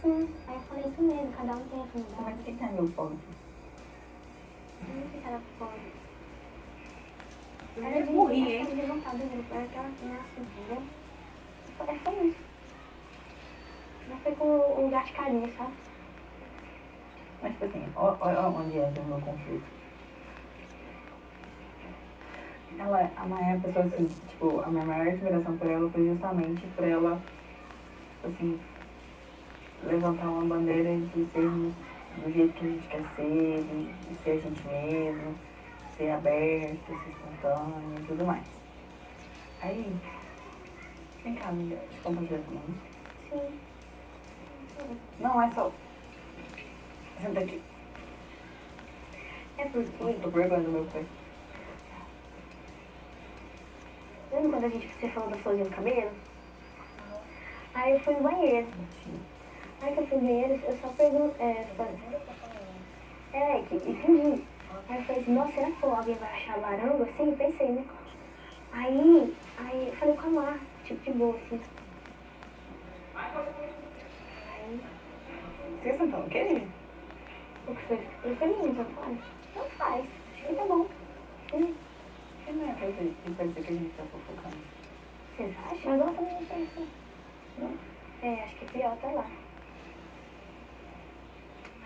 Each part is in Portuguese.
Sim, aí eu falei isso mesmo, cada um tem afinidade. Mas o que tem meu ponto? Eu não sei se era fome. Eu Era ia de morrer, hein? de vontade do grupo, era aquela assim, entendeu? Foi isso. Mas foi com um lugar de carinho, sabe? Mas tipo assim, olha onde entra o meu conflito. A Maia é a pessoa assim, tipo, a minha maior admiração por ela foi justamente por ela, tipo assim, levantar uma bandeira de sermos do jeito que a gente quer ser, de ser a gente mesmo, ser aberto, ser espontâneo e tudo mais. Aí, vem cá, amiga, te compartilhar comigo. Sim. Não, é só. Senta aqui. É porque, Tô vergonha do meu pai. lembra quando você falou da florzinha no cabelo? Aí eu fui no banheiro. Aí que eu fui no banheiro, eu só perguntei, que entendi. Aí eu falei assim, nossa, será que alguém vai achar laranja? Assim, eu pensei, né? Aí eu falei com a Mar, tipo, de boa, assim. Aí, Vocês não estão querendo? o que foi? Eu falei, não faz? Não faz, acho que tá bom. Que não é parecer que a gente tá fofocando. Vocês acham? Mas ela também não pensa. Não. É, acho que é pior tá lá.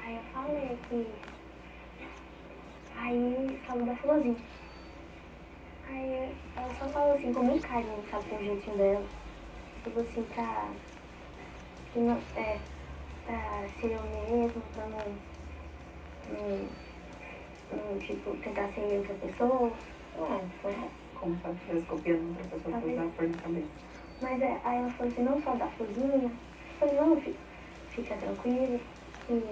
Aí eu falei que... Aí falou da florzinha. Aí ela só falou assim, com muito carinho, sabe, com o jeitinho dela. Falou assim, que não, pra ser eu mesmo, pra não, tipo, tentar ser outra pessoa. Foi como se ela estivesse copiando outra pessoa pra usar a cor na cabeça. Mas aí ela falou assim, não só da florzinha. Eu falei, não, fica tranquila. E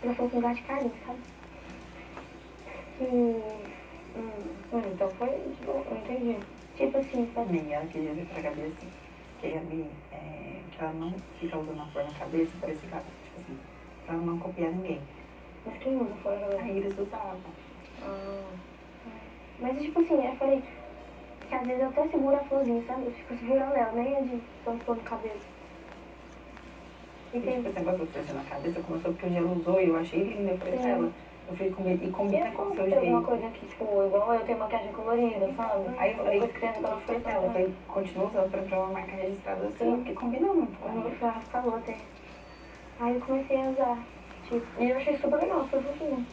ela falou com lugar de carinho, sabe? Então foi, tipo, eu entendi. Tipo assim, Nem ela queria dizer pra Gabi assim, que a Gabi, que ela não fica usando a cor na cabeça, parece que ela, tipo assim, pra ela não copiar ninguém. Mas quem usa flor na A Iris usava. Mas tipo assim, eu falei que às vezes eu até seguro a florzinha, sabe? Eu fico segurando ela, nem é de pôr flor no cabelo. E tipo, esse negócio de flor na cabeça começou porque o dia ela usou e eu achei lindo, eu falei pra ela. Eu falei comigo, e combina com o seu jeito. Uma coisa que, tipo, igual eu tenho maquiagem colorida, sabe? Aí eu falei, criança, ela foi pra ela, eu falei, continua usando pra uma marca registrada assim, porque combina muito com ela. Ela falou até. Aí eu comecei a usar, tipo, e eu achei super legal, super fofinho.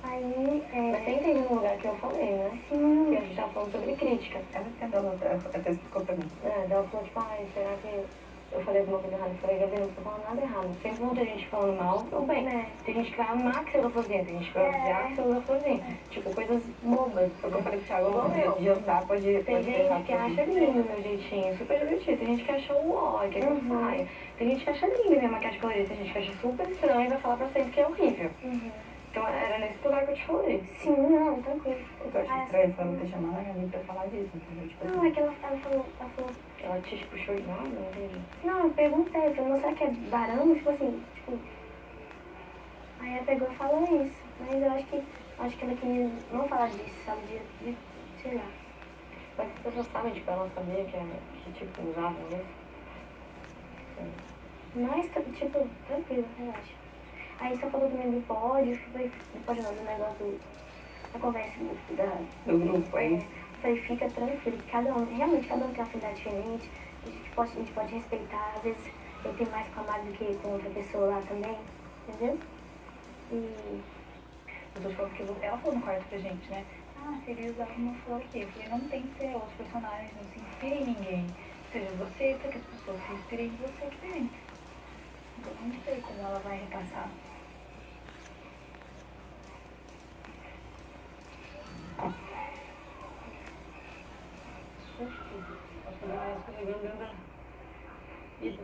Aí, Mas você entendeu no lugar que eu falei, né? Sim. Que a gente tava falando sobre crítica. Ela até explicou pra mim. Ela falou, tipo, ai, será que eu falei alguma coisa errada? Eu falei, Gabi, não tô falando nada errado. Sempre vão ter gente falando mal ou bem. Tem gente que vai amar que você usa florzinha, tem gente que vai odiar que você usa florzinha. Tipo, coisas bobas. Foi o que eu falei pro Thiago, de andar, pode tem gente que acha lindo meu jeitinho, super divertido. Tem gente que acha uó, que é que eu saio. Tem gente que acha lindo minha maquiagem colorida, tem gente que acha super estranho e vai falar pra sempre que é horrível. Então era nesse lugar que eu te falei. Sim, não, tranquilo. Eu acho estranho ela não ter chamado a Gabi pra falar disso, entendeu? Tipo não, assim. é que ela falou, Ela te puxou e não entendi. não, eu perguntei, eu falei, não, será que é barão? Tipo assim, tipo... Aí ela pegou e falou isso, mas eu acho que ela queria não falar disso, sabe, de sei lá. Mas as pessoas sabem, tipo, ela não sabia que tipo, usava mesmo. Mas, tipo, tranquilo, relaxa. Aí só falou também do pódio, do pódio não, do negócio da conversa Do grupo, é isso? Falei, fica tranquilo, realmente cada um tem uma afinidade diferente, a gente pode respeitar, às vezes eu tenho mais com a Mari do que com outra pessoa lá também, entendeu? E... Eu tô falando que ela falou no quarto pra gente, né? Ah, seria usar uma flor aqui. Eu falei, não tem que ser outros personagens, não se inspire em ninguém. Seja você, para que as pessoas se inspirem em você também. Então não sei como ela vai repassar. Posso fazer mais escorregando dentro da vida.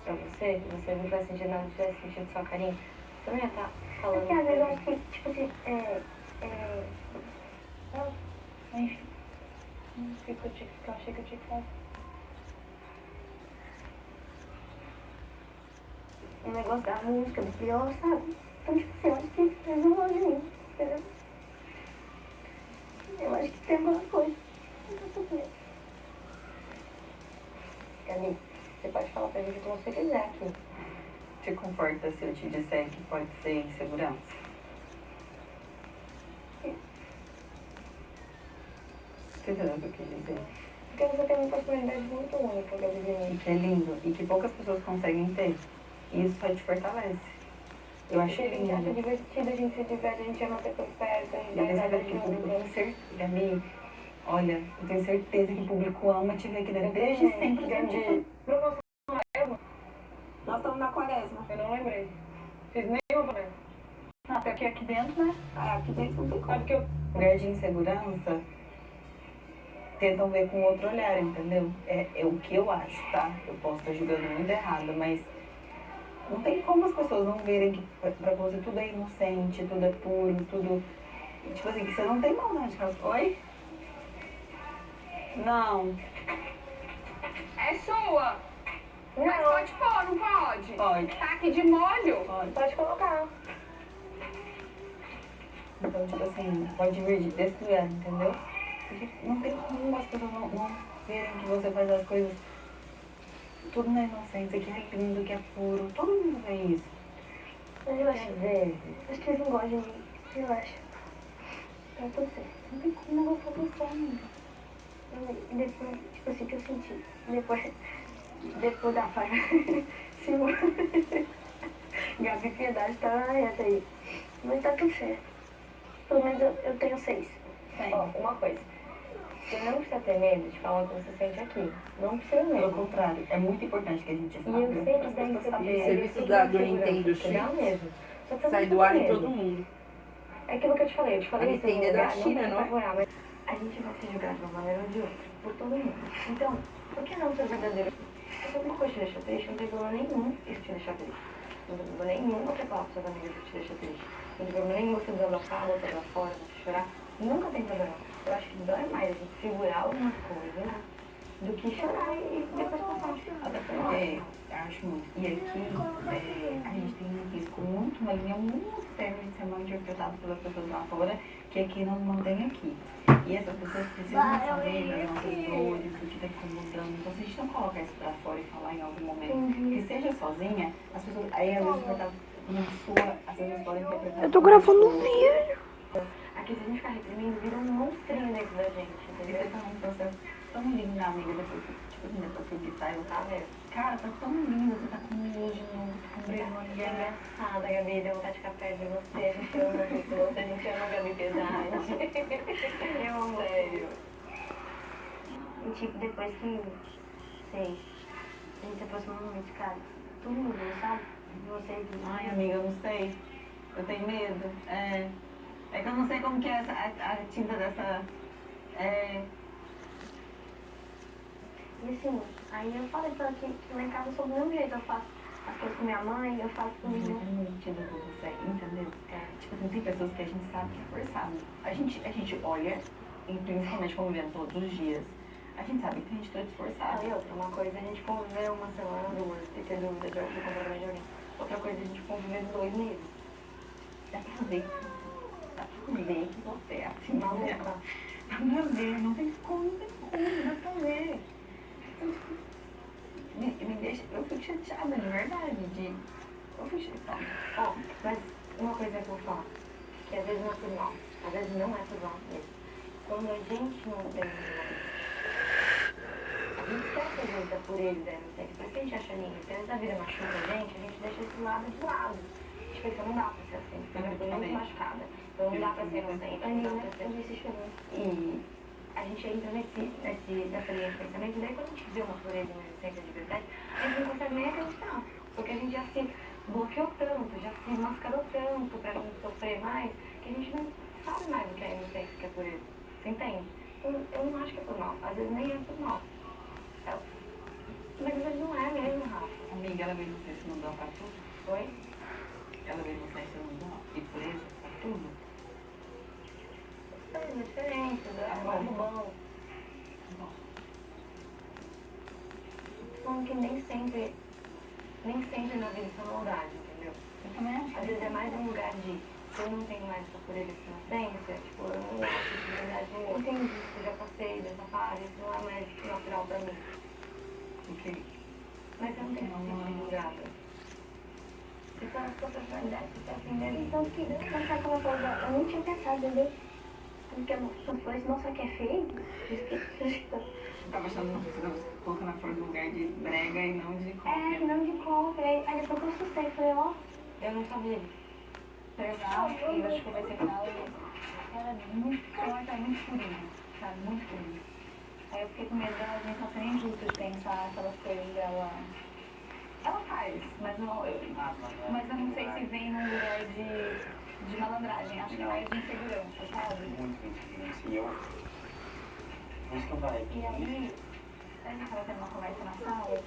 Pra você não tivesse sentindo nada, tivesse sentido só carinho, você também ia estar falando. Porque às vezes eu acho que, tipo assim, Enfim. Não sei o que eu achei que eu tinha que fazer. o negócio da música, do pior, sabe? Então, tipo assim, eu acho que eles não vão de mim, entendeu? seja o que você quiser aqui. Te conforta se eu te disser que pode ser insegurança? Você entendeu o que eu quis dizer? Porque você tem uma personalidade muito única, Gabriel. E que é lindo, e que poucas pessoas conseguem ter. E isso só te fortalece. Eu acho A gente acha lindo. divertido, a gente se diverte, a gente ama ter por perto, a gente dá Eu risada tenho junto. certeza, Gabi, olha, eu tenho certeza que o público ama te ver aqui dentro desde sempre. Entendi. Nós estamos na quaresma. Eu não lembrei. Fiz nenhuma pra mim. Até que aqui dentro, né? Aqui dentro não tem como. Porque eu... Lugar de insegurança, tentam ver com outro olhar, entendeu? É o que eu acho, tá? Eu posso estar julgando muito errado, mas não tem como as pessoas não verem que pra você tudo é inocente, tudo é puro, tudo... Tipo assim, que você não tem maldade. Oi? Não. É sua. Não, Mas pode pôr, não pode? Pode. Tá aqui de molho? pode colocar. Então, tipo assim, pode vir desse lugar, entendeu? Porque não tem como as pessoas não verem que você faz as coisas tudo na inocência, que é lindo, que é puro. Todo mundo vê isso. Mas eu acho que eles não gostam de mim. Relaxa. Tá tudo certo. Não tem como não gostar do som, amiga. E depois, tipo assim, que eu senti. Depois da faca. Gabi Piedade tá reta aí. Mas tá tudo certo. Pelo menos eu tenho 6. Ó, uma coisa. Você não precisa ter medo de falar o que você sente aqui. Não precisa Pelo mesmo. contrário, é muito importante que a gente E saiba. eu sei que As daí pessoas você saberem. Serviço da do Nintendo Switch. Dá mesmo. Só que você Sai não do ar tem em medo. todo mundo. É aquilo que eu te falei. Eu te falei A isso em Nintendo é da lugar, China, não não é? favorável, mas a gente vai ser julgado de uma maneira ou de outra. Por todo mundo. Então, por que não ser verdadeiro? Se alguma coisa te deixa triste, não tem problema nenhum isso te deixar triste. Não tem problema nenhum você falar para seus amigos que te deixa triste. Não tem problema nenhum você desabafar, botar lá fora, você chorar. Nunca tem problema. Eu acho que dói mais a gente segurar algumas coisas do que chorar e depois passar. Até porque, acho muito. E aqui, a gente tem um risco muito, uma linha muito séria de ser mal interpretado pelas pessoas lá fora, que aqui não mantém aqui. E essas pessoas precisam saber das nossas dores, do que está incomodando. Então, se a gente não colocar isso pra fora e falar em algum momento, que seja sozinha, as pessoas, aí às vezes vai estar na sua, as pessoas podem interpretar. Eu tô gravando um vídeo. Aqui, se a gente ficar reprimindo, vira um monstrinho dentro da gente, Você entendeu? tá num processo tão lindo, né, amiga, depois que, tipo assim, depois que eu saiu, Tá mesmo? cara, tá tão lindo, você tá com um de novo, tá com um brilho no É olhar. engraçada, Gabi, deu vontade de ficar perto de você, a gente ama muito você, a gente ama a Gabi Piedade. Eu amo. Sério. E tipo, depois que, sei, a gente se aproximou muito, cara, tudo mudou, sabe? Você e Ai, amiga, eu não sei. Eu tenho medo. É que eu não sei como que é a tinta dessa... E assim, aí eu falei pra ela que lá em casa eu sou do mesmo jeito, eu faço as coisas com minha mãe, eu faço Mas é comigo. nítido com você, entendeu? Tipo assim, tem pessoas que a gente sabe que é forçado. A gente olha, e principalmente convivendo todos os dias, a gente sabe que tem gente toda esforçada. E outra, uma coisa é a gente conviver uma semana, 2, e ter dúvida de algum comportamento de alguém. Outra coisa é a gente conviver 2 meses. Dá pra ver que você é assim, Maluca. dá pra ver, não tem como, dá pra ver. Me deixa, eu fico chateada, de verdade, eu fico chateada. Ó, mas uma coisa que eu vou falar, que às vezes não é por mal, às vezes não é por mal mesmo. Quando a gente não tem a gente esquece às vezes da pureza da inocência, por isso que a gente acha lindo. Se antes da vida machuca a gente deixa esse lado de lado. Tipo, isso não dá pra ser assim, porque eu fui muito machucada. Então não dá pra ser inocente, não dá pra ser chorando. E a gente entra nessa linha de pensamento, e daí quando a gente vê uma pureza e uma inocência de verdade, a gente não consegue nem acreditar. Porque a gente já se bloqueou tanto, já se mascarou tanto pra não sofrer mais, que a gente não sabe mais o que é inocência, o que é pureza. Você entende? Eu não acho que é por mal, às vezes nem é por mal. Mas às vezes não é mesmo, Rafa. Amiga, ela veio no senso não dá pra tudo? Oi? Ela veio no senso não dá e pureza pra tudo? É diferente, é bom. muito bom. Bom, Tô falando que nem sempre na vida isso é maldade, entendeu? eu também acho. Às vezes é mais um lugar de, se eu não tenho mais essa pureza e inocência, tipo, eu não acho de verdade nenhuma. Entendi, eu já passei dessa fase, isso não é mais natural pra mim. Porque Mas eu não tem uma gata. Então, as personalidades que tá assim, né? Então, que não sabe como eu nem tinha pensado, entendeu? Porque quando falou isso, nossa, que é feio? Eu tava achando que você tava colocando a flor no lugar de brega e não de cópia. Não de cópia. Aí depois eu assustei, falei, ó, eu não sabia. Terminar, e eu acho que eu comecei a final, ela é muito, eu acho ela muito purinha, sabe? Muito purinha. Aí eu fiquei com medo dela não ser injusta de pensar aquelas coisas dela. Ela faz, mas eu não sei se vem num lugar de malandragem, acho que ela é de insegurança, sabe? Muito insegurança. E eu. Por isso que eu falei. E aí, a gente tava tendo uma conversa na sala,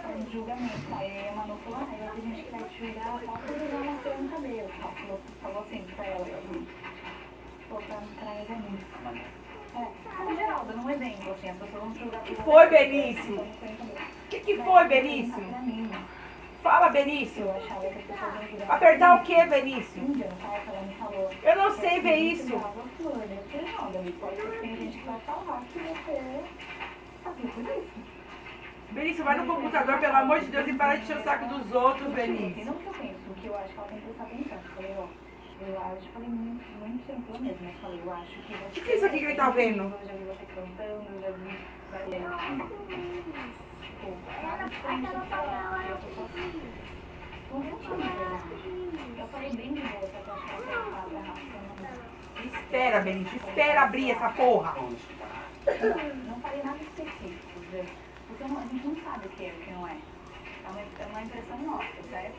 falando de julgamento. Aí a Manu falou, tem gente que vai te julgar só por usar uma flor no cabelo. Falou assim pra ela, falou pra Evelyn. No geral, dando um exemplo, assim, as pessoas vão te julgar por... O que foi, Benício? O que foi, Benício? Fala, Benício. Eu achava que as pessoas vão julgar... Apertar o que, Benício? Um dia, ela me falou... Eu não sei ver isso. Eu falei, não, Davi, pode ser que tem gente que vai falar que você tá por isso. Benício, vai no computador, pelo amor de Deus, e para de encher o saco dos outros, Benício. Não que eu penso, o que eu acho que ela tem que prestar atenção. Eu falei, eu acho, falei muito tranquilo mesmo, mas falei, eu acho que você... O que é isso aqui que ele tá vendo? Eu já vi você cantando, eu já vi... Tipo, nada diferente do que ela. Eu tô assim. Não vou te verdade. Eu falei bem de boa, só que eu acho que ela foi errada, arrastando. Espera, Benício, espera abrir essa porra. Não falei nada específico, porque a gente não sabe o que é e o que não é. É uma impressão nossa, certo?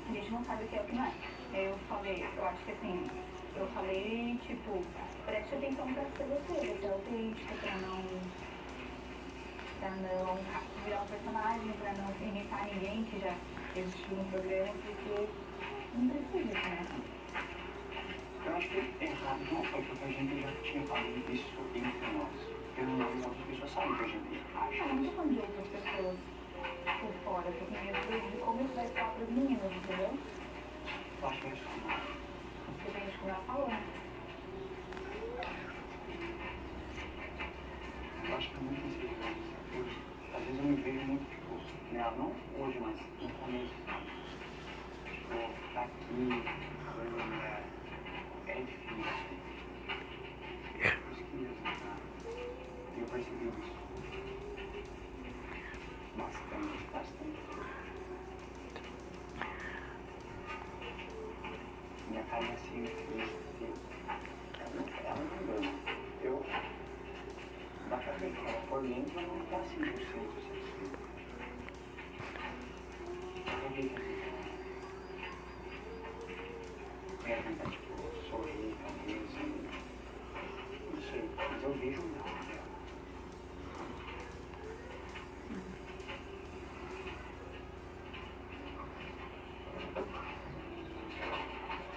A gente não sabe o que é e o que não é. Eu falei, eu acho que assim, eu falei, tipo, preste atenção pra ser você é autêntica, pra não virar um personagem, pra não imitar ninguém que já existiu no programa, porque não precisa disso, né? Eu acho que errado não foi porque a gente já tinha falado isso entre nós. Eu não vi outras pessoas sabem que a gente acha. Eu não tô falando de outras pessoas por fora, tô falando de como isso vai estar pras meninas, entendeu? Eu acho que é isso. Depende de como ela falou, né? Eu acho que é muito insegurança. Às vezes eu me vejo muito, tipo, nela, não hoje, mas no começo, sabe? Tipo, tá aqui, câmera, é difícil. Por isso que eu percebi isso. Bastante. Minha cara é assim, ela não engana. Eu, dá pra ver que ela por dentro não tá 100% certinho. Eu vi que